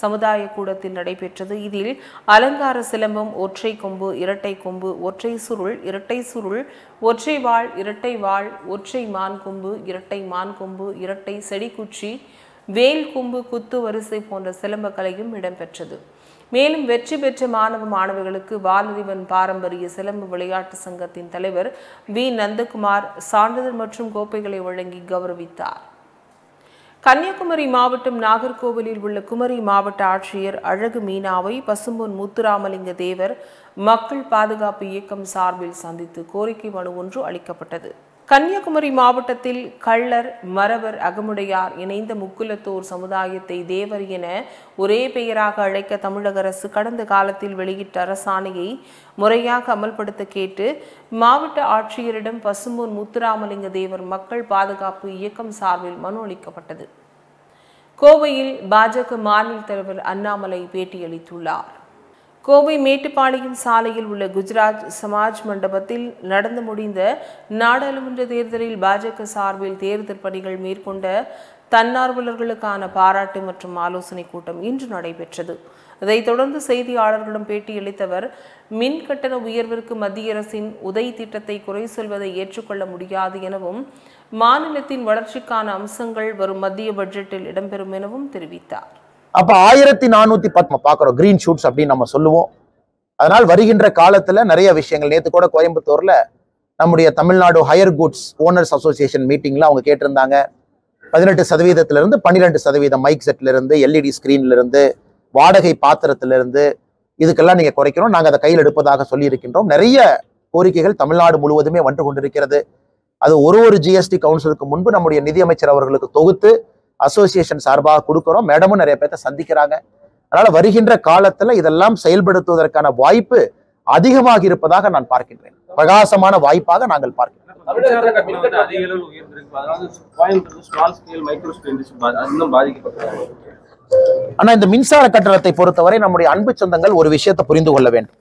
சமுதாய கூடத்தில் நடைபெற்றது. இதில் அலங்கார சிலம்பம், ஒற்றை கொம்பு, இரட்டை கொம்பு, ஒற்றை சுருள், இரட்டை சுருள், ஒற்றை வாள், இரட்டை வாள், ஒற்றை மான் கொம்பு, இரட்டை மான் கொம்பு, இரட்டை செடிக்குச்சி, வேல் கொம்பு, குத்து வரிசை போன்ற சிலம்ப கலையும் இடம்பெற்றது. மேலும் வெற்றி பெற்ற மாணவர்களுக்கு வாலறிவன் பாரம்பரிய சிலம்பு விளையாட்டு சங்கத்தின் தலைவர் வி நந்தகுமார் சான்றிதழ் மற்றும் கோப்பைகளை வழங்கி கௌரவித்தார். கன்னியாகுமரி மாவட்டம் நாகர்கோவிலில் உள்ள குமரி மாவட்ட ஆட்சியர் அழகு மீனாவை பசும்பொன் முத்துராமலிங்க தேவர் மக்கள் பாதுகாப்பு இயக்கம் சார்பில் சந்தித்து கோரிக்கை மனு ஒன்று அளிக்கப்பட்டது. கன்னியாகுமரி மாவட்டத்தில் கள்ளர், மறவர், அகமுடையார் இணைந்த முக்குலத்தோர் சமுதாயத்தை தேவர் என ஒரே பெயராக அழைக்க தமிழக அரசு கடந்த காலத்தில் வெளியிட்ட அரசாணையை முறையாக அமல்படுத்த கேட்டு மாவட்ட ஆட்சியரிடம் பசும்பொன் முத்துராமலிங்க தேவர் மக்கள் பாதுகாப்பு இயக்கம் சார்பில் மனு அளிக்கப்பட்டது. கோவையில் பாஜக மாநில தலைவர் அண்ணாமலை பேட்டியளித்துள்ளார். கோவை மேட்டுப்பாளையம் சாலையில் உள்ள குஜராத் சமாஜ் மண்டபத்தில் நடந்து முடிந்த நாடாளுமன்ற தேர்தலில் பாஜக சார்பில் தேர்தல் பணிகள் மேற்கொண்ட தன்னார்வலர்களுக்கான பாராட்டு மற்றும் ஆலோசனை கூட்டம் இன்று நடைபெற்றது. இதைத் தொடர்ந்து செய்தியாளர்களிடம் பேட்டியளித்தவர், மின் கட்டண உயர்விற்கு மத்திய அரசின் உதவி திட்டத்தை குறை சொல்வதை ஏற்றுக்கொள்ள முடியாது எனவும், மாநிலத்தின் வளர்ச்சிக்கான அம்சங்கள் வரும் மத்திய பட்ஜெட்டில் இடம்பெறும் எனவும் தெரிவித்தார். அப்ப 1410 பாக்குறோம் கிரீன் ஷூட்ஸ் அப்படின்னு நம்ம சொல்லுவோம். அதனால் வருகின்ற காலத்துல நிறைய விஷயங்கள், நேத்து கூட கோயம்புத்தூர்ல நம்முடைய Tamil Nadu higher goods owners association மீட்டிங்ல அவங்க கேட்டிருந்தாங்க, 18% 12% மைக் செட்ல இருந்து, எல்இடி ஸ்கிரீன்ல இருந்து, வாடகை பாத்திரத்திலிருந்து இதுக்கெல்லாம் நீங்க குறைக்கணும், நாங்க அதை கையில் எடுப்பதாக சொல்லி இருக்கின்றோம். நிறைய கோரிக்கைகள் தமிழ்நாடு முழுவதுமே வந்து கொண்டிருக்கிறது. அது ஒரு ஜிஎஸ்டி கவுன்சிலுக்கு முன்பு நம்முடைய நிதியமைச்சர் அவர்களுக்கு தொகுத்து அசோசியேஷன் சார்பாக கொடுக்கிறோம். மேடமும் நிறைய பேர்த்த சந்திக்கிறாங்க. அதனால வருகின்ற காலத்துல இதெல்லாம் செயல்படுத்துவதற்கான வாய்ப்பு அதிகமாக இருப்பதாக நான் பார்க்கின்றேன். பிரகாசமான வாய்ப்பாக நாங்கள் பார்க்கிறோம். ஆனா இந்த மின்சார கட்டணத்தை பொறுத்தவரை நம்முடைய அன்பு சொந்தங்கள் ஒரு விஷயத்தை புரிந்து கொள்ள வேண்டும்.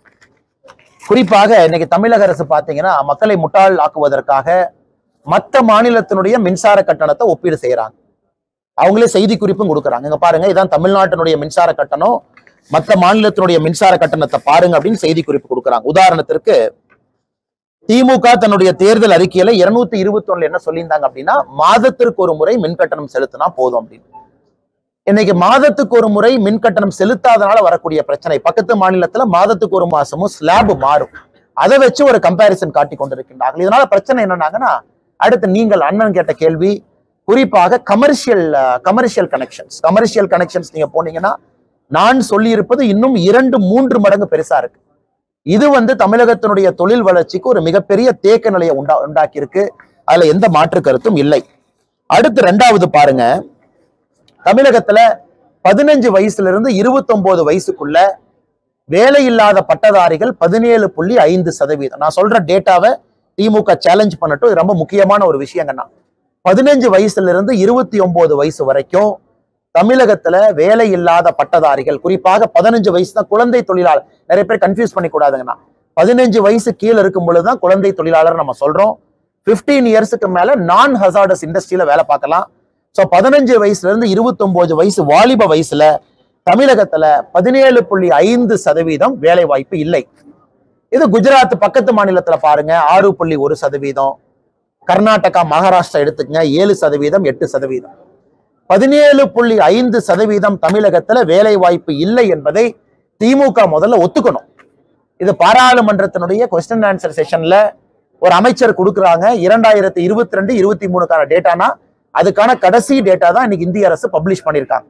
குறிப்பாக இன்னைக்கு தமிழக அரசு பாத்தீங்கன்னா மக்களை முட்டாள் ஆக்குவதற்காக மற்ற மாநிலத்தினுடைய மின்சார கட்டணத்தை ஒப்பீடு செய்யறாங்க. அவங்களே செய்தி குறிப்பும் கொடுக்குறாங்க. இங்க பாருங்க, இதான் தமிழ்நாட்டினுடைய மின்சார கட்டணம், மற்ற மாநிலத்தினுடைய மின்சார கட்டணத்தை பாருங்க அப்படின்னு செய்தி குறிப்பு கொடுக்குறாங்க. உதாரணத்திற்கு திமுக தன்னுடைய தேர்தல் அறிக்கையில 221 என்ன சொல்லியிருந்தாங்க அப்படின்னா, மாதத்திற்கு ஒரு முறை மின் கட்டணம் செலுத்தினா போதும் அப்படின்னு. இன்னைக்கு மாதத்துக்கு ஒரு முறை மின் கட்டணம் செலுத்தாதனால வரக்கூடிய பிரச்சனை, பக்கத்து மாநிலத்துல மாதத்துக்கு ஒரு மாசமும் ஸ்லாப் மாறும். அதை வச்சு ஒரு கம்பேரிசன் காட்டி கொண்டிருக்கின்றார்கள். இதனால பிரச்சனை என்னன்னாங்கன்னா, அடுத்து நீங்கள் அண்ணன் கேட்ட கேள்வி, குறிப்பாக கமர்ஷியல் கனெக்ஷன்ஸ் நீங்க போனீங்கன்னா நான் சொல்லி இருப்பது இன்னும் 2-3 மடங்கு பெருசா இருக்கு. இது தமிழகத்தினுடைய தொழில் வளர்ச்சிக்கு ஒரு மிகப்பெரிய தேக்க நிலையை உண்டாக்கி இருக்கு. அதுல எந்த மாற்று கருத்தும் இல்லை. அடுத்து 2வது பாருங்க, தமிழகத்துல 15 வயசுல இருந்து 29 வயசுக்குள்ள வேலை இல்லாத பட்டதாரிகள் 17.5%. நான் சொல்ற டேட்டாவை திமுக சேலஞ்ச் பண்ணட்டும், இது ரொம்ப முக்கியமான ஒரு விஷயங்கண்ணா. 15 வயசுல இருந்து 29 வயசு வரைக்கும் தமிழகத்துல வேலை இல்லாத பட்டதாரிகள், குறிப்பாக 15 வயசு தான் குழந்தை தொழிலாளர். நிறைய பேர் கன்ஃபியூஸ் பண்ணி கூடாதுங்கண்ணா. 15 வயசு கீழே இருக்கும் பொழுதுதான் குழந்தை தொழிலாளர் நம்ம சொல்றோம். 15 இயர்ஸுக்கு மேல நான் ஹசார்டஸ் இண்டஸ்ட்ரியில வேலை பார்க்கலாம். ஸோ 15 வயசுல இருந்து 29 வயசு வாலிப வயசுல தமிழகத்துல 17.5% வேலை வாய்ப்பு இல்லை. இது குஜராத் பக்கத்து மாநிலத்துல பாருங்க 6.1%, கர்நாடகா மகாராஷ்டிரா எடுத்துக்கங்க 7%, 8%. 17.5% தமிழகத்துல வேலை வாய்ப்பு இல்லை என்பதை திமுக முதல்ல ஒத்துக்கணும். இது பாராளுமன்றத்தினுடைய கொஸ்டின் ஆன்சர் செஷன்ல ஒரு அமைச்சர் கொடுக்குறாங்க. 2022-23 டேட்டானா அதுக்கான கடைசி டேட்டா தான் இன்னைக்கு இந்திய அரசு பப்ளிஷ் பண்ணியிருக்காங்க.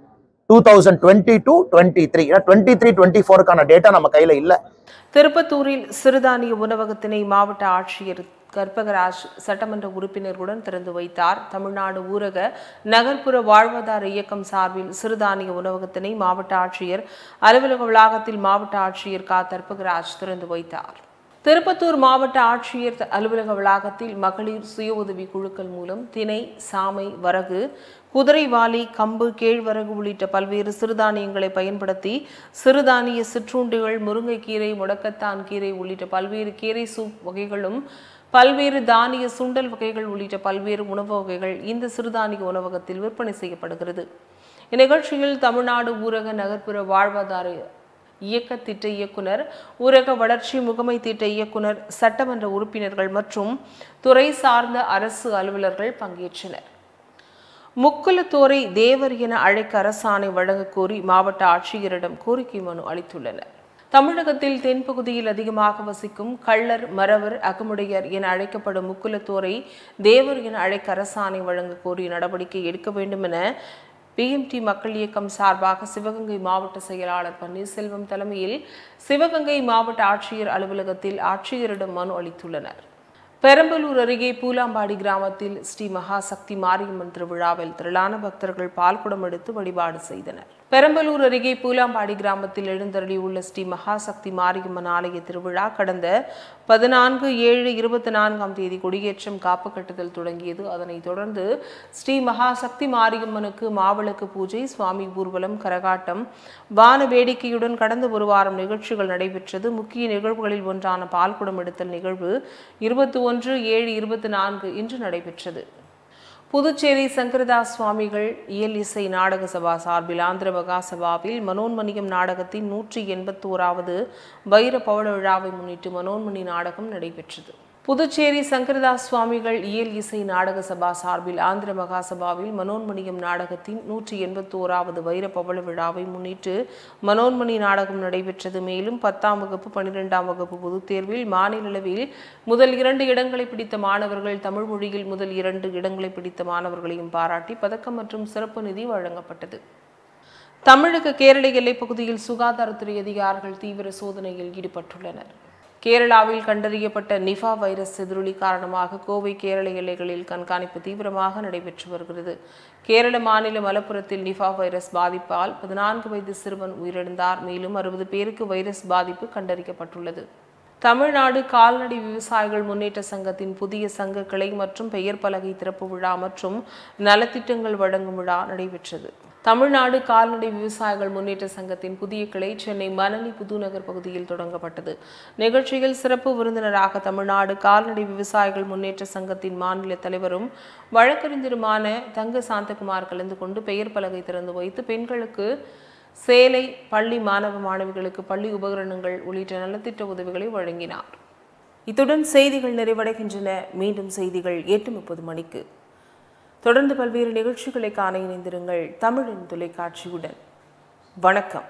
2022-23, 23-24 டேட்டா நம்ம கையில இல்ல. திருப்பத்தூரில் சிறுதானிய உணவகத்தினை மாவட்ட ஆட்சியர் கற்பகராஜ் சட்டமன்ற உறுப்பினர்களுடன் திறந்து வைத்தார். தமிழ்நாடு ஊரக நகர்ப்புற வாழ்வாதார இயக்கம் சார்பில் சிறுதானிய உணவகத்தினை மாவட்ட ஆட்சியர் அலுவலக வளாகத்தில் மாவட்ட ஆட்சியர் கற்பகராஜ் திறந்து வைத்தார். திருப்பத்தூர் மாவட்ட ஆட்சியர் அலுவலக வளாகத்தில் மகளிர் சுய உதவி குழுக்கள் மூலம் திணை, சாமை, வரகு, குதிரைவாலி, கம்பு, கேழ்வரகு உள்ளிட்ட பல்வேறு சிறுதானியங்களை பயன்படுத்தி சிறுதானிய சிற்றுண்டிகள், முருங்கைக்கீரை, முடக்கத்தான் கீரை உள்ளிட்ட பல்வேறு கீரை சூப் வகைகளும், பல்வேறு தானிய சுண்டல் வகைகள் உள்ளிட்ட பல்வேறு உணவு வகைகள் இந்த சிறுதானிய உணவகத்தில் விற்பனை செய்யப்படுகிறது. இந்நிகழ்ச்சியில் தமிழ்நாடு ஊரக நகர்ப்புற வாழ்வாதார இயக்க திட்ட இயக்குனர், ஊரக வளர்ச்சி முகமை திட்ட இயக்குனர், சட்டமன்ற உறுப்பினர்கள் மற்றும் துறை சார்ந்த அரசு அலுவலர்கள் பங்கேற்றனர். முக்குலத்தோரை தேவர் என அழைக்க அரசாணை வழங்க கோரி மாவட்ட ஆட்சியரிடம் கோரிக்கை மனு அளித்துள்ளனர். தமிழகத்தில் தென்பகுதியில் அதிகமாக வசிக்கும் கள்ளர், மறவர், அகமுடையர் என அழைக்கப்படும் முக்குலத்தோரை தேவர் என அழைக்க அரசாணை வழங்க கோரி நடவடிக்கை எடுக்க வேண்டும் என பிஎம்டி மக்கள் இயக்கம் சார்பாக சிவகங்கை மாவட்ட செயலாளர் பன்னீர்செல்வம் தலைமையில் சிவகங்கை மாவட்ட ஆட்சியர் அலுவலகத்தில் ஆட்சியரிடம் மனு அளித்துள்ளனர். பெரம்பலூர் அருகே பூலாம்பாடி கிராமத்தில் ஸ்ரீ மகாசக்தி மாரியம்மன் திருவிழாவில் திரளான பக்தர்கள் பால்குடம் எடுத்து வழிபாடு செய்தனர். பெரம்பலூர் அருகே பூலாம்பாடி கிராமத்தில் எழுந்தருளியுள்ள ஸ்ரீ மகாசக்தி மாரியம்மன் ஆலய திருவிழா கடந்த 14/7/24 கொடியேற்றம், காப்பு கட்டுதல் தொடங்கியது. அதனைத் தொடர்ந்து ஸ்ரீ மகாசக்தி மாரியம்மனுக்கு மாவிளக்கு பூஜை, சுவாமி ஊர்வலம், கரகாட்டம், வான வேடிக்கையுடன் கடந்த ஒரு வாரம் நிகழ்ச்சிகள் நடைபெற்றது. முக்கிய நிகழ்வுகளில் ஒன்றான பால்குடம் எடுத்தல் நிகழ்வு 21/7/24 இன்று நடைபெற்றது. புதுச்சேரி சங்கரதாஸ் சுவாமிகள் இயல் இசை நாடக சபா சார்பில் ஆந்திர மகாசபாவில் மனோன்மணியம் நாடகத்தின் 181வது வைர பவள விழாவை முன்னிட்டு மனோன்மணி நாடகம் நடைபெற்றது. புதுச்சேரி சங்கரதாஸ் சுவாமிகள் இயல் இசை நாடக சபா சார்பில் ஆந்திர மகாசபாவில் மனோன்மணியம் நாடகத்தின் 181வது வைர பவள விழாவை முன்னிட்டு மனோன்மணி நாடகம் நடைபெற்றது. மேலும் 10ஆம் வகுப்பு 12ஆம் வகுப்பு பொதுத் தேர்வில் மாநில அளவில் முதல் 2 இடங்களை பிடித்த மாணவர்கள், தமிழ் மொழியில் முதல் 2 இடங்களை பிடித்த மாணவர்களையும் பாராட்டி பதக்கம் மற்றும் சிறப்பு நிதி வழங்கப்பட்டது. தமிழக கேரள எல்லைப் பகுதியில் சுகாதாரத்துறை அதிகாரிகள் தீவிர சோதனையில் ஈடுபட்டுள்ளனர். கேரளாவில் கண்டறியப்பட்ட நிஃபா வைரஸ் எதிரொலி காரணமாக கோவை கேரள எல்லைகளில் கண்காணிப்பு தீவிரமாக நடைபெற்று வருகிறது. கேரள மாநில மலப்புரத்தில் நிஃபா வைரஸ் பாதிப்பால் 14 வயது சிறுவன் உயிரிழந்தார். மேலும் 60 பேருக்கு வைரஸ் பாதிப்பு கண்டறியப்பட்டுள்ளது. தமிழ்நாடு கால்நடை விவசாயிகள் முன்னேற்ற சங்கத்தின் புதிய சங்க கிளை மற்றும் பெயர் பலகை திறப்பு விழா மற்றும் நலத்திட்டங்கள் வழங்கும் விழா நடைபெற்றது. தமிழ்நாடு கால்நடை விவசாயிகள் முன்னேற்ற சங்கத்தின் புதிய கிளை சென்னை மணலி புதுநகர் பகுதியில் தொடங்கப்பட்டது. நிகழ்ச்சியில் சிறப்பு விருந்தினராக தமிழ்நாடு கால்நடை விவசாயிகள் முன்னேற்ற சங்கத்தின் மாநில தலைவரும் வழக்கறிஞருமான தங்க சாந்தகுமார் கலந்து கொண்டு பெயர் பலகை திறந்து வைத்து பெண்களுக்கு சேலை, பள்ளி மாணவ மாணவிகளுக்கு பள்ளி உபகரணங்கள் உள்ளிட்ட நலத்திட்ட உதவிகளை வழங்கினார். இத்துடன் செய்திகள் நிறைவடைகின்றன. மீண்டும் செய்திகள் 8:30 மணிக்கு. தொடர்ந்து பல்வேறு நிகழ்ச்சிகளை காண இணைந்திருங்கள் தமிழின் தொலைக்காட்சியுடன். வணக்கம்.